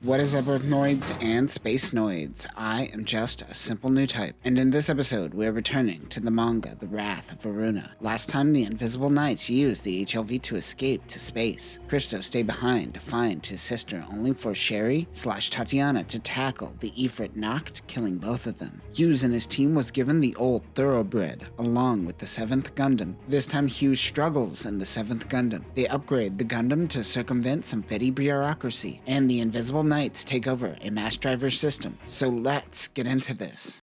What is up, Earthnoids and Spacenoids? I am just a simple Newtype, and in this episode we are returning to the manga The Wrath of Varuna. Last time the Invisible Knights used the HLV to escape to space. Christo stayed behind to find his sister, only for Sherry/Tatiana to tackle the Ifrit knocked, killing both of them. Hughes and his team was given the old Thoroughbred, along with the 7th Gundam. This time Hughes struggles in the 7th Gundam. They upgrade the Gundam to circumvent some petty bureaucracy, and the Invisible Knights take over a mass driver system. So let's get into this.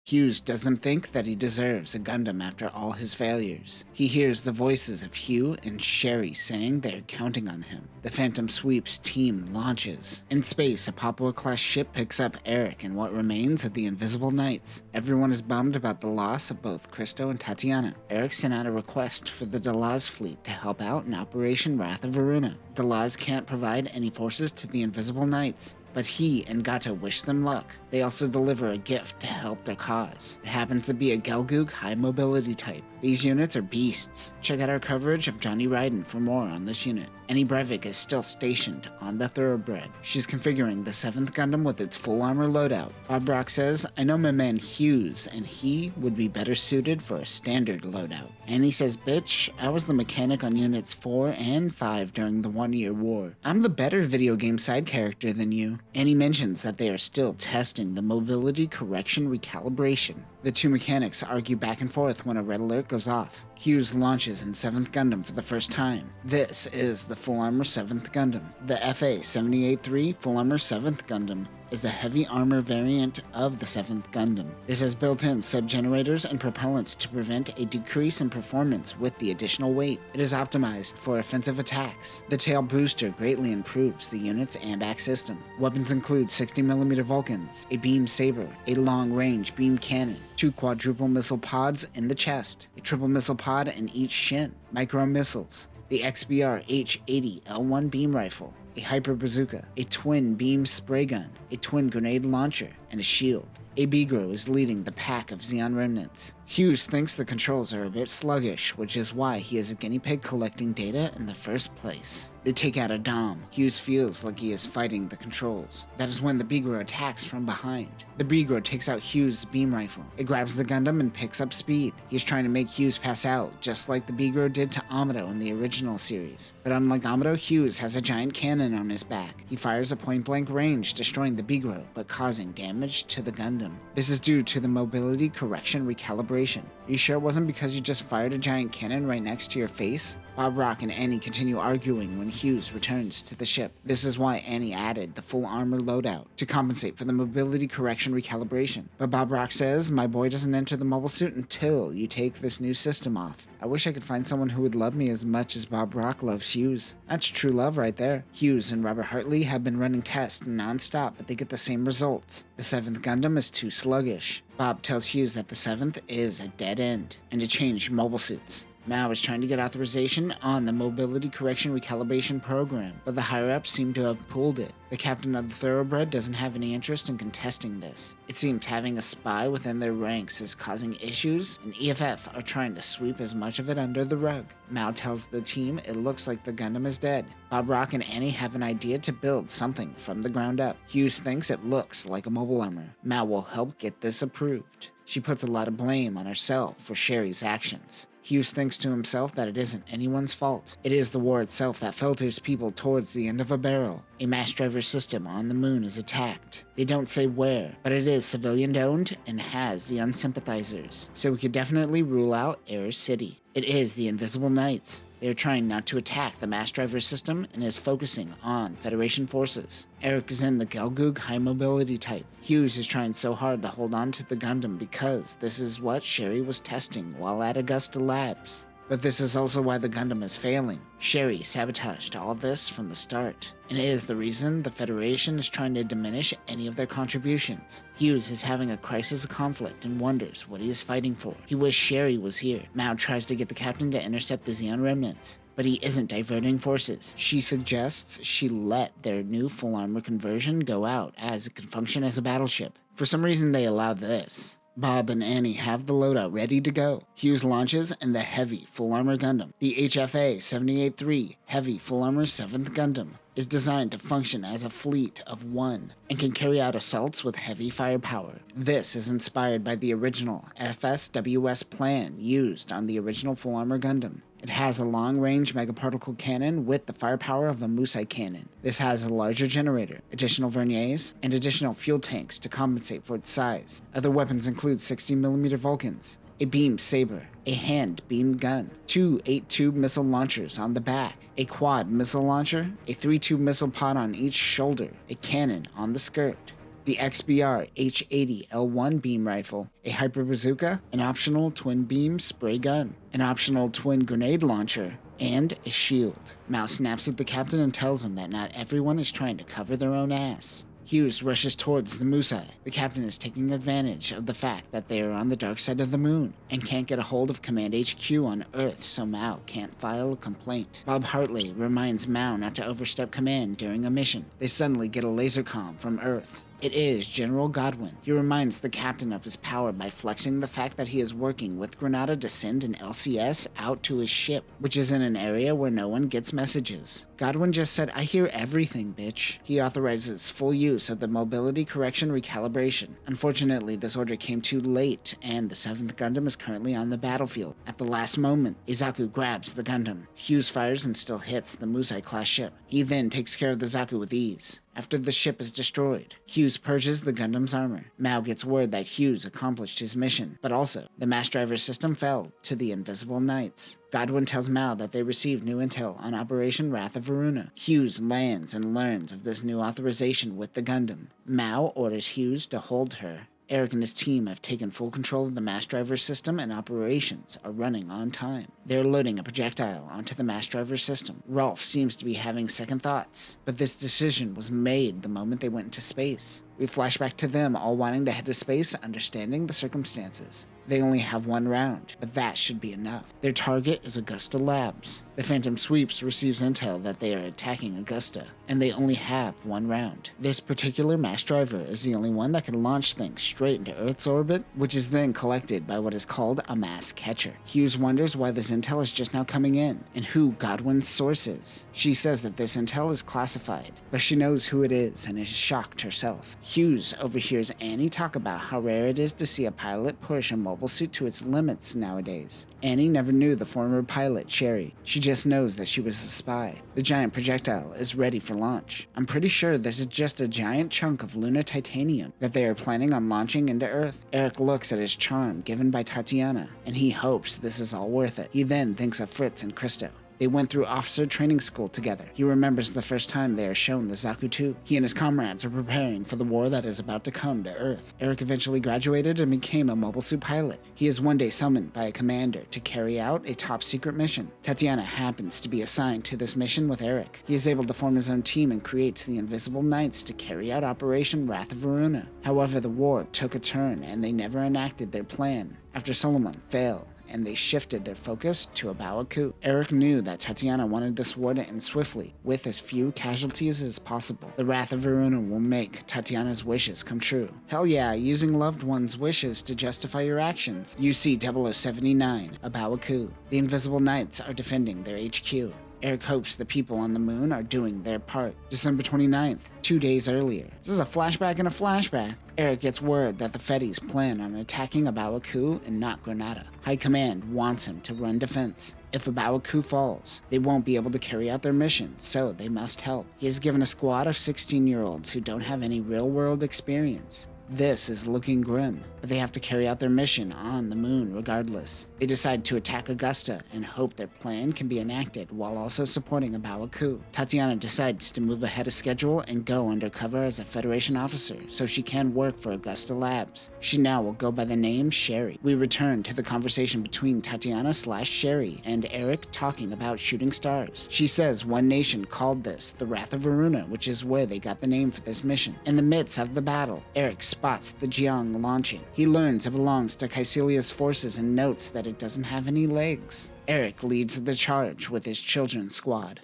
Hughes doesn't think that he deserves a Gundam after all his failures. He hears the voices of Hugh and Sherry saying they're counting on him. The Phantom Sweep's team launches. In space, a Papua-class ship picks up Eric and what remains of the Invisible Knights. Everyone is bummed about the loss of both Christo and Tatiana. Eric sent out a request for the Delaz fleet to help out in Operation Wrath of Varuna. Delaz can't provide any forces to the Invisible Knights, but he and Gato wish them luck. They also deliver a gift to help their cause. It happens to be a Gelgoog high mobility type. These units are beasts. Check out our coverage of Johnny Ryden for more on this unit. Annie Breivik is still stationed on the Thoroughbred. She's configuring the 7th Gundam with its full armor loadout. Bob Brock says, "I know my man Hughes, and he would be better suited for a standard loadout." Annie says, "Bitch, I was the mechanic on units 4 and 5 during the 1-year war. I'm the better video game side character than you." Annie mentions that they are still testing the mobility correction recalibration. The two mechanics argue back and forth when a red alert goes off. Hughes launches in 7th Gundam for the first time. This is the full armor 7th Gundam. The FA-78-3 full armor 7th Gundam is the heavy armor variant of the 7th Gundam. This has built-in sub-generators and propellants to prevent a decrease in performance with the additional weight. It is optimized for offensive attacks. The tail booster greatly improves the unit's ambac system. Weapons include 60mm Vulcans, a beam saber, a long-range beam cannon, 2 quadruple missile pods in the chest, a triple missile pod in each shin, micro missiles, the XBR H-80 L1 beam rifle, a hyper bazooka, a twin beam spray gun, a twin grenade launcher, and a shield. A Bigro is leading the pack of Zeon remnants. Hughes thinks the controls are a bit sluggish, which is why he is a guinea pig collecting data in the first place. They take out a Dom. Hughes feels like he is fighting the controls. That is when the Bigro attacks from behind. The Bigro takes out Hughes' beam rifle. It grabs the Gundam and picks up speed. He's trying to make Hughes pass out, just like the Bigro did to Amado in the original series. But unlike Amado, Hughes has a giant cannon on his back. He fires at point-blank range, destroying the Bigro, but causing damage to the Gundam. This is due to the mobility correction recalibration. Are you sure it wasn't because you just fired a giant cannon right next to your face? Bob Rock and Annie continue arguing when Hughes returns to the ship. This is why Annie added the full armor loadout, to compensate for the mobility correction recalibration. But Bob Rock says, "My boy doesn't enter the mobile suit until you take this new system off." I wish I could find someone who would love me as much as Bob Rock loves Hughes. That's true love right there. Hughes and Robert Hartley have been running tests non-stop, but they get the same results. The 7th Gundam is too sluggish. Bob tells Hughes that the 7th is a dead end, and to change mobile suits. Mao is trying to get authorization on the mobility correction recalibration program, but the higher-ups seem to have pulled it. The captain of the Thoroughbred doesn't have any interest in contesting this. It seems having a spy within their ranks is causing issues, and EFF are trying to sweep as much of it under the rug. Mao tells the team it looks like the Gundam is dead. Bob Rock and Annie have an idea to build something from the ground up. Hughes thinks it looks like a mobile armor. Mao will help get this approved. She puts a lot of blame on herself for Sherry's actions. Hughes thinks to himself that it isn't anyone's fault. It is the war itself that filters people towards the end of a barrel. A mass driver system on the moon is attacked. They don't say where, but it is civilian-owned and has the unsympathizers, so we could definitely rule out Air City. It is the Invisible Knights. They are trying not to attack the mass driver system and is focusing on Federation forces. Eric is in the Gelgoog high mobility type. Hughes is trying so hard to hold on to the Gundam because this is what Sherry was testing while at Augusta Labs. But this is also why the Gundam is failing. Sherry sabotaged all this from the start, and it is the reason the Federation is trying to diminish any of their contributions. Hughes is having a crisis of conflict and wonders what he is fighting for. He wishes Sherry was here. Mao tries to get the captain to intercept the Zeon remnants, but he isn't diverting forces. She suggests she let their new full armor conversion go out as it can function as a battleship. For some reason they allow this. Bob and Annie have the loadout ready to go. Hughes launches in the heavy full armor Gundam, the HFA-78-3 heavy full armor 7th Gundam. is designed to function as a fleet of one and can carry out assaults with heavy firepower. This is inspired by the original FSWS plan used on the original Full Armor Gundam. It has a long-range megaparticle cannon with the firepower of a Musai cannon. This has a larger generator, additional verniers, and additional fuel tanks to compensate for its size. Other weapons include 60mm Vulcans, a beam saber, a hand beam gun, 2 8-tube missile launchers on the back, a quad missile launcher, a 3-tube missile pod on each shoulder, a cannon on the skirt, the XBR H-80L1 beam rifle, a hyper bazooka, an optional twin beam spray gun, an optional twin grenade launcher, and a shield. Mao snaps at the captain and tells him that not everyone is trying to cover their own ass. Hughes rushes towards the Musai. The captain is taking advantage of the fact that they are on the dark side of the moon and can't get a hold of Command HQ on Earth, so Mao can't file a complaint. Bob Hartley reminds Mao not to overstep command during a mission. They suddenly get a laser comm from Earth. It is General Godwin. He reminds the captain of his power by flexing the fact that he is working with Granada to send an LCS out to his ship, which is in an area where no one gets messages. Godwin just said, "I hear everything, bitch." He authorizes full use of the mobility correction recalibration. Unfortunately, this order came too late, and the 7th Gundam is currently on the battlefield. At the last moment, Izaku grabs the Gundam. Hughes fires and still hits the Musai-class ship. He then takes care of the Zaku with ease. After the ship is destroyed, Hughes purges the Gundam's armor. Mao gets word that Hughes accomplished his mission, but also, the mass driver system fell to the Invisible Knights. Godwin tells Mao that they received new intel on Operation Wrath of Varuna. Hughes lands and learns of this new authorization with the Gundam. Mao orders Hughes to hold her. Eric and his team have taken full control of the mass driver system and operations are running on time. They're loading a projectile onto the mass driver system. Rolf seems to be having second thoughts, but this decision was made the moment they went into space. We flash back to them all wanting to head to space, understanding the circumstances. They only have one round, but that should be enough. Their target is Augusta Labs. The Phantom Sweeps receives intel that they are attacking Augusta, and they only have one round. This particular mass driver is the only one that can launch things straight into Earth's orbit, which is then collected by what is called a mass catcher. Hughes wonders why this intel is just now coming in, and who Godwin's source is. She says that this intel is classified, but she knows who it is and is shocked herself. Hughes overhears Annie talk about how rare it is to see a pilot push a mobile suit to its limits nowadays. Annie never knew the former pilot, Sherry. She just knows that she was a spy. The giant projectile is ready for launch. I'm pretty sure this is just a giant chunk of lunar titanium that they are planning on launching into Earth. Eric looks at his charm given by Tatiana, and he hopes this is all worth it. He then thinks of Fritz and Christo. They went through officer training school together. He remembers the first time they are shown the Zaku 2. He and his comrades are preparing for the war that is about to come to Earth. Eric eventually graduated and became a mobile suit pilot. He is one day summoned by a commander to carry out a top secret mission. Tatiana happens to be assigned to this mission with Eric. He is able to form his own team and creates the Invisible Knights to carry out Operation Wrath of Varuna. However, the war took a turn and they never enacted their plan after Solomon fell, and they shifted their focus to a Bawaku. Eric knew that Tatiana wanted this war to end swiftly, with as few casualties as possible. The Wrath of Varuna will make Tatiana's wishes come true. Hell yeah, using loved ones' wishes to justify your actions. UC 0079, a Bawaku. The Invisible Knights are defending their HQ. Eric hopes the people on the moon are doing their part. December 29th, 2 days earlier. This is a flashback and a flashback. Eric gets word that the Fetties plan on attacking Abawaku and not Granada. High Command wants him to run defense. If Abawaku falls, they won't be able to carry out their mission, so they must help. He has given a squad of 16-year-olds who don't have any real-world experience. This is looking grim, but they have to carry out their mission on the moon regardless. They decide to attack Augusta and hope their plan can be enacted while also supporting Abawaku. Tatiana decides to move ahead of schedule and go undercover as a Federation officer so she can work for Augusta Labs. She now will go by the name Sherry. We return to the conversation between Tatiana/Sherry and Eric talking about shooting stars. She says one nation called this the Wrath of Varuna, which is where they got the name for this mission. In the midst of the battle, Eric spots the Jiang launching. He learns it belongs to Caecilia's forces and notes that it doesn't have any legs. Eric leads the charge with his children's squad.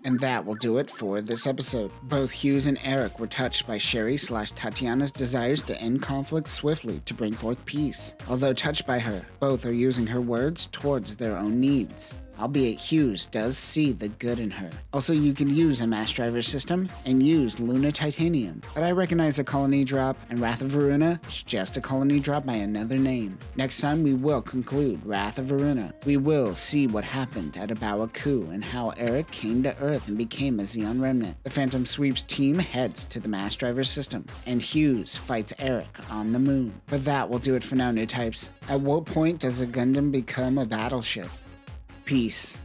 And that will do it for this episode. Both Hughes and Eric were touched by Sherry/Tatiana's desires to end conflict swiftly to bring forth peace. Although touched by her, both are using her words towards their own needs. albeit Hughes does see the good in her. Also, you can use a mass driver system and use Luna Titanium, but I recognize a colony drop, and Wrath of Varuna is just a colony drop by another name. Next time we will conclude Wrath of Varuna. We will see what happened at Abawa Coup and how Eric came to Earth and became a Zeon remnant. The Phantom Sweeps team heads to the mass driver system, and Hughes fights Eric on the moon. But that will do it for now, Newtypes. At what point does a Gundam become a battleship? Peace.